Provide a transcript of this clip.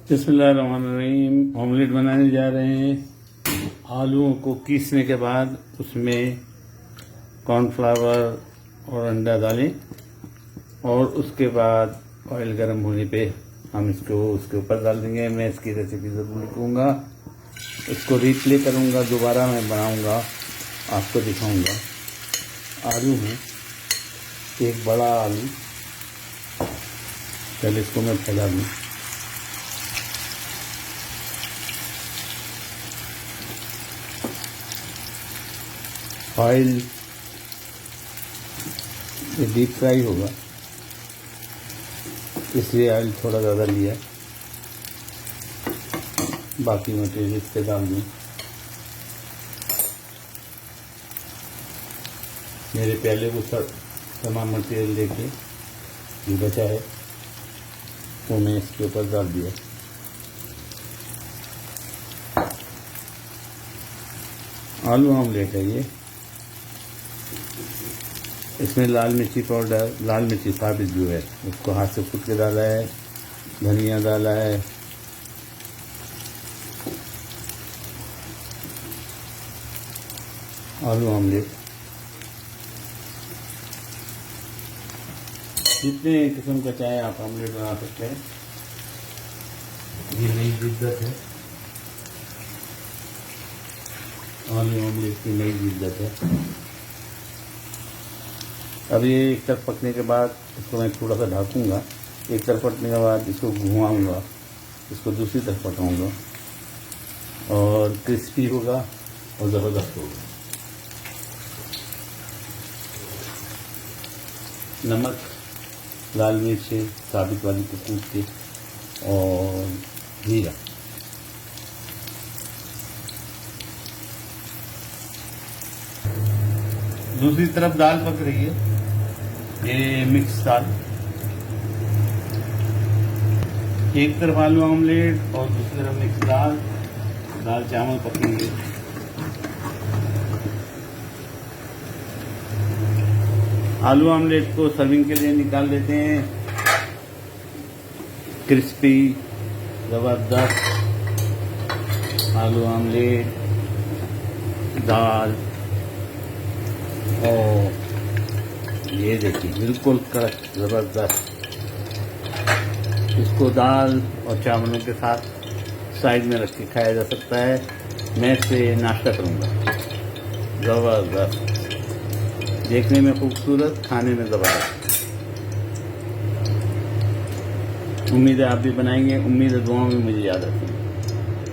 बिस्मिल्लाहिर्रहमानिर्रहीम। ऑमलेट बनाने जा रहे हैं। आलूओं को कीसने के बाद उसमें कॉर्नफ्लावर और अंडा डालें और उसके बाद ऑयल गर्म होने पे हम इसको उसके ऊपर डाल देंगे। मैं इसकी रेसिपी ज़रूर लिखूँगा, इसको रिप्ले करूँगा, दोबारा मैं बनाऊँगा, आपको दिखाऊँगा। आलू है, एक बड़ा आलू, पहले इसको मैं फैला दूँ। ऑयल ये डीप फ्राई होगा, इसलिए ऑयल थोड़ा ज़्यादा लिया। बाकी मटेरियल इस पे डाल दूँ। मेरे पहले वो सब तमाम मटेरियल लेके जो बचा है वो मैं इसके ऊपर डाल दिया। आलू ऑमलेट है ये। इसमें लाल मिर्ची पाउडर, लाल मिर्ची साबित जो है उसको हाथ से कूट के डाला है, धनिया डाला है, आलू ऑमलेट। जितने किस्म का चाहे आप ऑमलेट बना सकते हैं। ये नई जिद्दत है, आलू ऑमलेट की नई जिद्दत है। अब ये एक तरफ पकने के बाद इसको मैं थोड़ा सा ढकूँगा। एक तरफ पकने के बाद इसको घुमाऊँगा, इसको दूसरी तरफ पकाऊँगा और क्रिस्पी होगा और ज़बरदस्त होगा। नमक, लाल मिर्च साबित वाली को कूट के और जीरा। दूसरी तरफ दाल पक रही है, ये मिक्स दाल। एक तरफ आलू ऑमलेट और दूसरी तरफ मिक्स दाल, दाल चावल पकेंगे। आलू ऑमलेट को सर्विंग के लिए निकाल लेते हैं। क्रिस्पी ज़बरदस्त आलू ऑमलेट, दाल, और ये देखिए बिल्कुल कड़क ज़बरदस्त। इसको दाल और चावलों के साथ साइड में रख के खाया जा सकता है। मैं इससे नाश्ता करूँगा। ज़बरदस्त, देखने में खूबसूरत, खाने में ज़बरदस्त। उम्मीद है आप भी बनाएंगे। उम्मीद है दुआओं में मुझे याद रखेंगे।